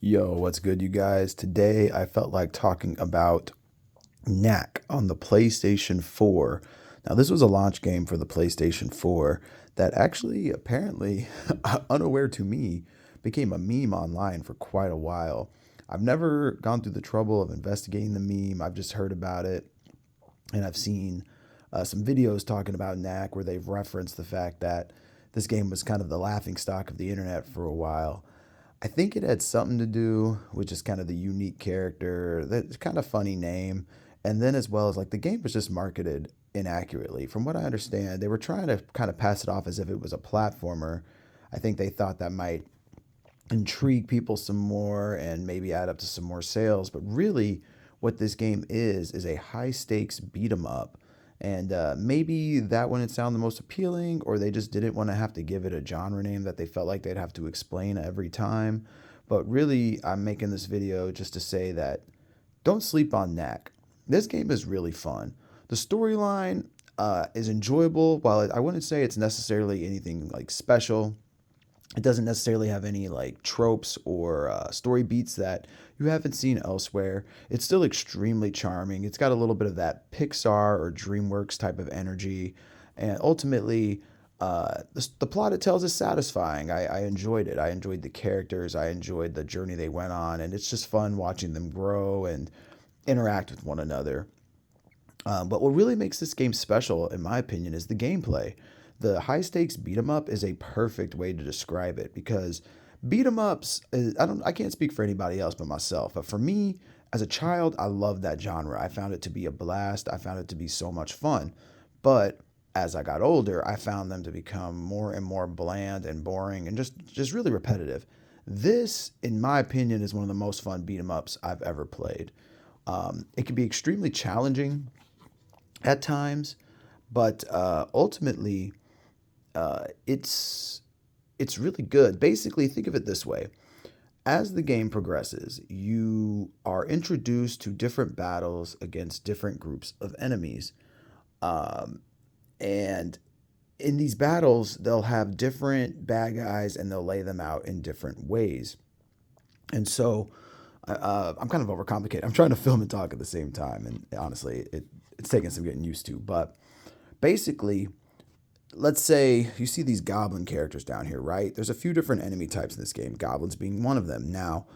Yo, what's good, you guys? Today I felt like talking about Knack on the PlayStation 4. Now, this was a launch game for the PlayStation 4 that actually, apparently, unaware to me, became a meme online for quite a while. I've never gone through the trouble of investigating the meme, I've just heard about it, and I've seen some videos talking about Knack where they've referenced the fact that this game was kind of the laughing stock of the internet for a while. I think it had something to do with just kind of the unique character, that kind of funny name, and then as well as like the game was just marketed inaccurately. From what I understand, they were trying to kind of pass it off as if it was a platformer. I think they thought that might intrigue people some more and maybe add up to some more sales. But really, what this game is a high stakes beat 'em up. And maybe that wouldn't sound the most appealing, or they just didn't want to have to give it a genre name that they felt like they'd have to explain every time. But really, I'm making this video just to say that don't sleep on Knack. This game is really fun. The storyline is enjoyable. While I wouldn't say it's necessarily anything like special, it doesn't necessarily have any like tropes or story beats that you haven't seen elsewhere. It's still extremely charming. It's got a little bit of that Pixar or DreamWorks type of energy. And ultimately, the plot it tells is satisfying. I enjoyed it. I enjoyed the characters. I enjoyed the journey they went on. And it's just fun watching them grow and interact with one another. But what really makes this game special, in my opinion, is the gameplay. The high stakes beat 'em up is a perfect way to describe it because beat 'em ups, I can't speak for anybody else but myself, but for me as a child, I loved that genre. I found it to be a blast. I found it to be so much fun. But as I got older, I found them to become more and more bland and boring and just really repetitive. This, in my opinion, is one of the most fun beat 'em ups I've ever played. It can be extremely challenging at times, but ultimately, it's really good. Basically, think of it this way: as the game progresses, you are introduced to different battles against different groups of enemies, um, and in these battles, they'll have different bad guys, and they'll lay them out in different ways. And so, I'm kind of overcomplicated. I'm trying to film and talk at the same time, and honestly, it's taking some getting used to. But basically, let's say you see these goblin characters down here, right? There's a few different enemy types in this game, goblins being one of them. Now,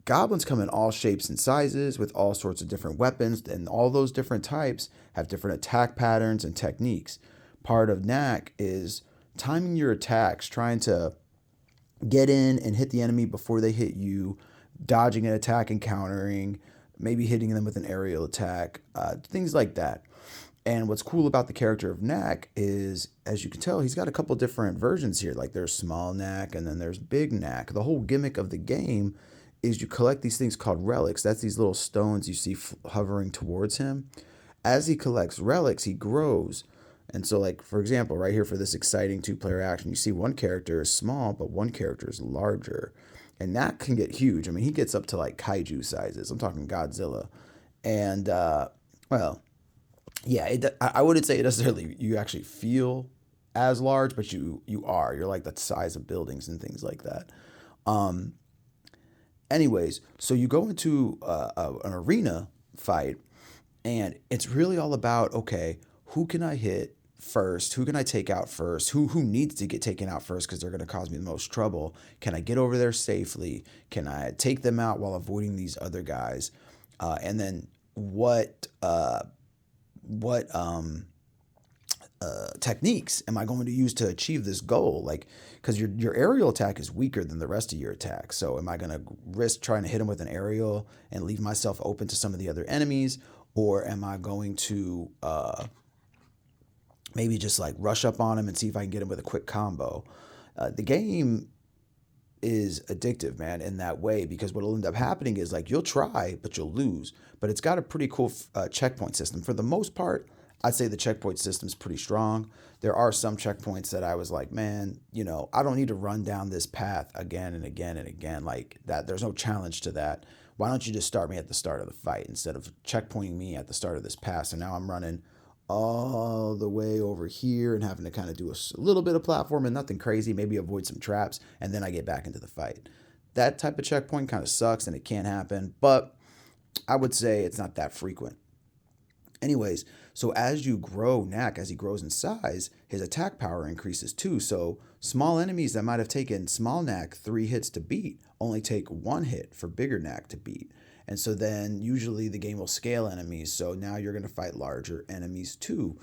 goblins come in all shapes and sizes with all sorts of different weapons, and all those different types have different attack patterns and techniques. Part of Knack is timing your attacks, trying to get in and hit the enemy before they hit you, dodging an attack and countering, maybe hitting them with an aerial attack, things like that. And what's cool about the character of Knack is, as you can tell, he's got a couple different versions here. Like there's small Knack and then there's big Knack. The whole gimmick of the game is you collect these things called relics. That's these little stones you see hovering towards him. As he collects relics, he grows. And so, like, for example, right here for this exciting two-player action, you see one character is small, but one character is larger. And that can get huge. I mean, he gets up to like kaiju sizes. I'm talking Godzilla. And, well, yeah, I wouldn't say it necessarily you actually feel as large, but you are. You're like the size of buildings and things like that. Um, Anyways, so you go into an arena fight, and it's really all about, okay, who can I hit first? Who can I take out first? Who needs to get taken out first because they're going to cause me the most trouble? Can I get over there safely? Can I take them out while avoiding these other guys? And then what techniques am I going to use to achieve this goal? Like, because your aerial attack is weaker than the rest of your attack. So, am I going to risk trying to hit him with an aerial and leave myself open to some of the other enemies, or am I going to maybe just like rush up on him and see if I can get him with a quick combo? The game is addictive, man, in that way, because what'll end up happening is like you'll try, but you'll lose. But it's got a pretty cool checkpoint system. For the most part, I'd say the checkpoint system's pretty strong. There are some checkpoints that I was like, man, I don't need to run down this path again and again and again like that. There's no challenge to that. Why don't you just start me at the start of the fight instead of checkpointing me at the start of this path? So now I'm running all the way over here and having to kind of do a little bit of platforming, nothing crazy, maybe avoid some traps, and then I get back into the fight. That type of checkpoint kind of sucks and it can't happen, but I would say it's not that frequent. Anyways, so as you grow Knack, as he grows in size, his attack power increases too. So small enemies that might have taken small Knack 3 hits to beat only take 1 hit for bigger Knack to beat. And so then usually the game will scale enemies. So now you're going to fight larger enemies too,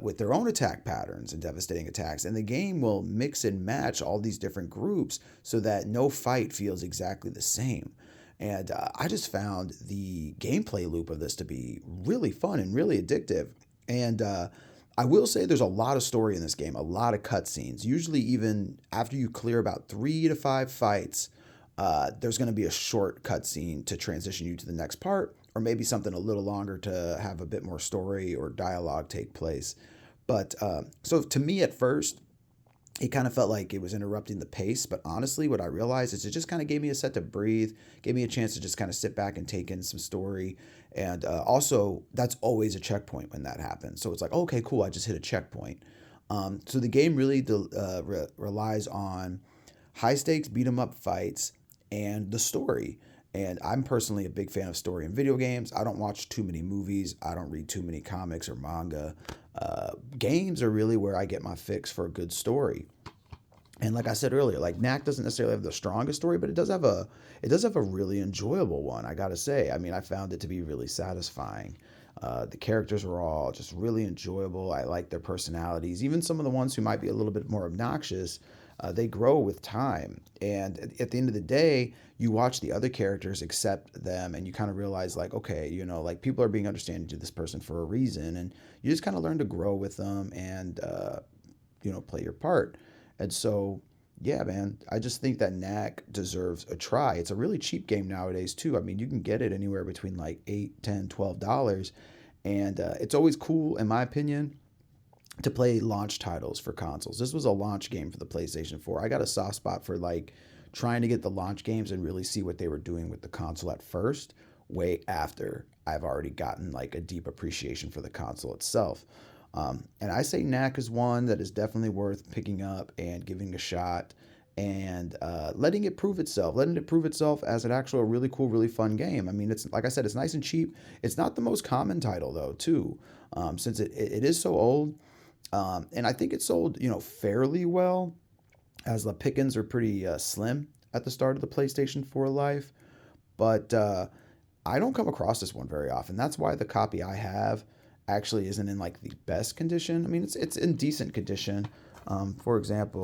with their own attack patterns and devastating attacks. And the game will mix and match all these different groups so that no fight feels exactly the same. And I just found the gameplay loop of this to be really fun and really addictive. And I will say there's a lot of story in this game, a lot of cutscenes. Usually, even after you clear about 3 to 5 fights, there's going to be a short cutscene to transition you to the next part, or maybe something a little longer to have a bit more story or dialogue take place. But so to me at first, it kind of felt like it was interrupting the pace. But honestly, what I realized is it just kind of gave me a set to breathe, gave me a chance to just kind of sit back and take in some story. And also, that's always a checkpoint when that happens. So it's like, okay, cool, I just hit a checkpoint. So the game really relies on high stakes beat 'em up fights and the story. And I'm personally a big fan of story in video games. I don't watch too many movies. I don't read too many comics or manga. Games are really where I get my fix for a good story. And like I said earlier, like Knack doesn't necessarily have the strongest story, but it does have a really enjoyable one. I gotta say. I mean, I found it to be really satisfying. The characters were all just really enjoyable. I like their personalities. Even some of the ones who might be a little bit more obnoxious, they grow with time. And at the end of the day, you watch the other characters accept them, and you kind of realize, like, okay, like people are being understanding to this person for a reason, and you just kind of learn to grow with them and play your part. And so, yeah, man, I just think that Knack deserves a try. It's a really cheap game nowadays too. I mean, you can get it anywhere between like 8, 10, $12. And it's always cool, in my opinion, to play launch titles for consoles. This was a launch game for the PlayStation 4. I got a soft spot for like trying to get the launch games and really see what they were doing with the console at first, way after I've already gotten like a deep appreciation for the console itself. And I say Knack is one that is definitely worth picking up and giving a shot and letting it prove itself as an actual really cool, really fun game. I mean, it's like I said, it's nice and cheap. It's not the most common title though, too, since it is so old. And I think it sold, fairly well, as the pickings are pretty slim at the start of the PlayStation 4 life. But I don't come across this one very often. That's why the copy I have actually isn't in like the best condition. I mean, it's in decent condition. For example,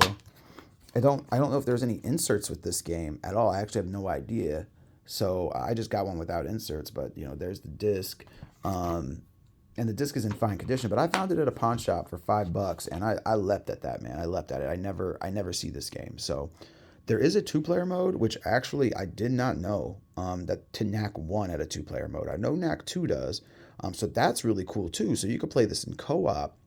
I don't know if there's any inserts with this game at all. I actually have no idea. So I just got one without inserts. But there's the disc. And the disc is in fine condition, but I found it at a pawn shop for $5, and I leapt at that, man. I leapt at it. I never see this game. So there is a two-player mode, which actually I did not know that Knack 1 had a two-player mode. I know Knack 2 does, so that's really cool too. So you could play this in co-op,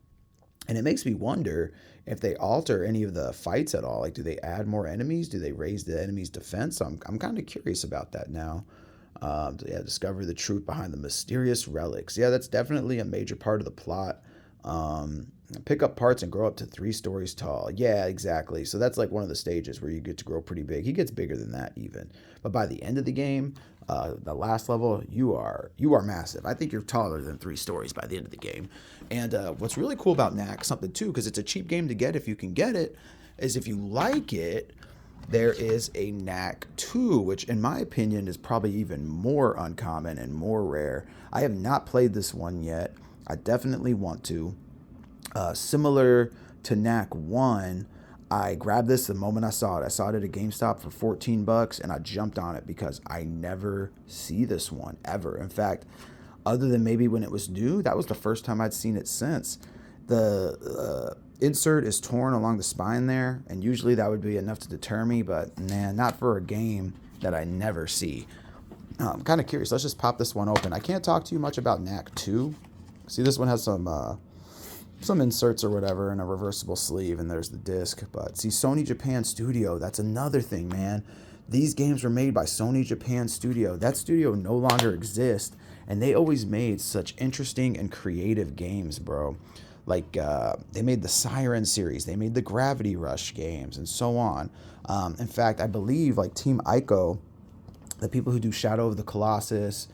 and it makes me wonder if they alter any of the fights at all. Like, do they add more enemies? Do they raise the enemy's defense? I'm kind of curious about that now. Discover the truth behind the mysterious relics. Yeah, that's definitely a major part of the plot. Pick up parts and grow up to 3 stories tall. Yeah, exactly. So that's like one of the stages where you get to grow pretty big. He gets bigger than that even. But by the end of the game, the last level, you are massive. I think you're taller than 3 stories by the end of the game. And what's really cool about Knack, something too, because it's a cheap game to get if you can get it, is if you like it, there is a Knack 2, which in my opinion is probably even more uncommon and more rare. I have not played this one yet. I definitely want to. Similar to Knack 1, I grabbed this the moment I saw it. I saw it at a GameStop for $14 and I jumped on it because I never see this one ever. In fact, other than maybe when it was new, that was the first time I'd seen it since. The insert is torn along the spine there, and usually that would be enough to deter me, but man, not for a game that I never see. I'm kind of curious. Let's just pop this one open. I can't talk to you much about Knack 2. See, this one has some inserts or whatever and a reversible sleeve, and there's the disc. But see, Sony Japan Studio, that's another thing, man. These games were made by Sony Japan Studio. That studio no longer exists, and they always made such interesting and creative games, bro. Like they made the Siren series, they made the Gravity Rush games, and so on. In fact, I believe like Team Ico, the people who do Shadow of the Colossus,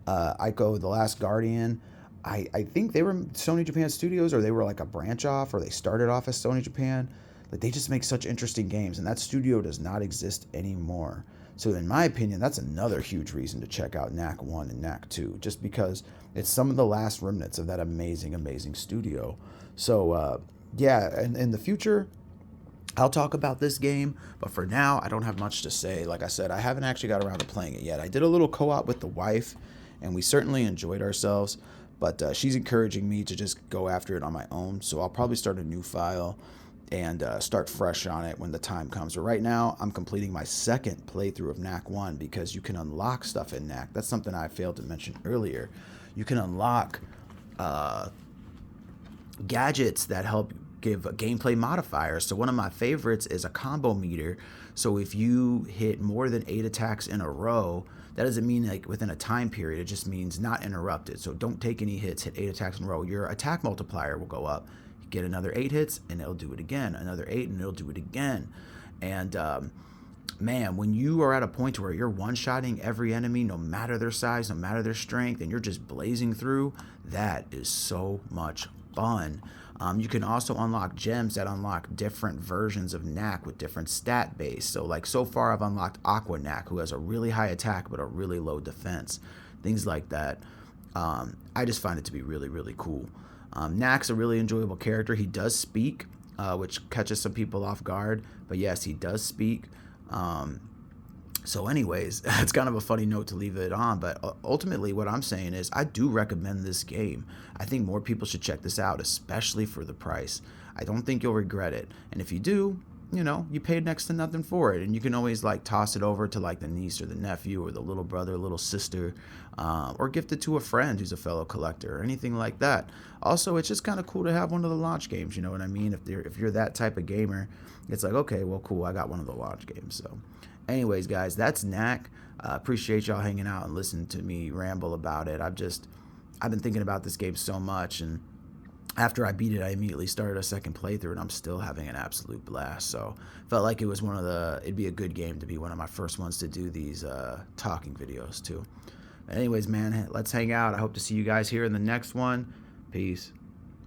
Ico the Last Guardian. I think they were Sony Japan Studios, or they were like a branch off, or they started off as Sony Japan. Like they just make such interesting games, and that studio does not exist anymore. So in my opinion, that's another huge reason to check out Knack 1 and Knack 2, just because it's some of the last remnants of that amazing, amazing studio. So yeah, and in the future, I'll talk about this game, but for now, I don't have much to say. Like I said, I haven't actually got around to playing it yet. I did a little co-op with the wife, and we certainly enjoyed ourselves, but she's encouraging me to just go after it on my own. So I'll probably start a new file and start fresh on it when the time comes. But right now, I'm completing my second playthrough of Knack 1 because you can unlock stuff in Knack. That's something I failed to mention earlier. You can unlock gadgets that help give gameplay modifiers. So one of my favorites is a combo meter. So if you hit more than 8 attacks in a row, that doesn't mean like within a time period, it just means not interrupted. So don't take any hits, hit 8 attacks in a row. Your attack multiplier will go up. You get another 8 hits and it'll do it again. Another 8 and it'll do it again. And man, when you are at a point where you're one-shotting every enemy, no matter their size, no matter their strength, and you're just blazing through, that is so much fun. You can also unlock gems that unlock different versions of Knack with different stat base. So like so far I've unlocked Aqua Knack, who has a really high attack but a really low defense. Things like that. I just find it to be really, really cool. Knack's a really enjoyable character. He does speak, which catches some people off guard. But yes, he does speak. So anyways, it's kind of a funny note to leave it on, but ultimately what I'm saying is I do recommend this game. I think more people should check this out, especially for the price. I don't think you'll regret it. And if you do, you know, you paid next to nothing for it, and you can always like toss it over to like the niece or the nephew or the little brother, little sister, or gift it to a friend who's a fellow collector or anything like that. Also, it's just kind of cool to have one of the launch games, you know what I mean? If you're that type of gamer, it's like, okay, well, cool, I got one of the launch games. So anyways, guys, that's Knack. Appreciate y'all hanging out and listening to me ramble about it. I've been thinking about this game so much, and after I beat it, I immediately started a second playthrough, and I'm still having an absolute blast. So felt like it was it'd be a good game to be one of my first ones to do these talking videos too. Anyways, man, let's hang out. I hope to see you guys here in the next one. Peace.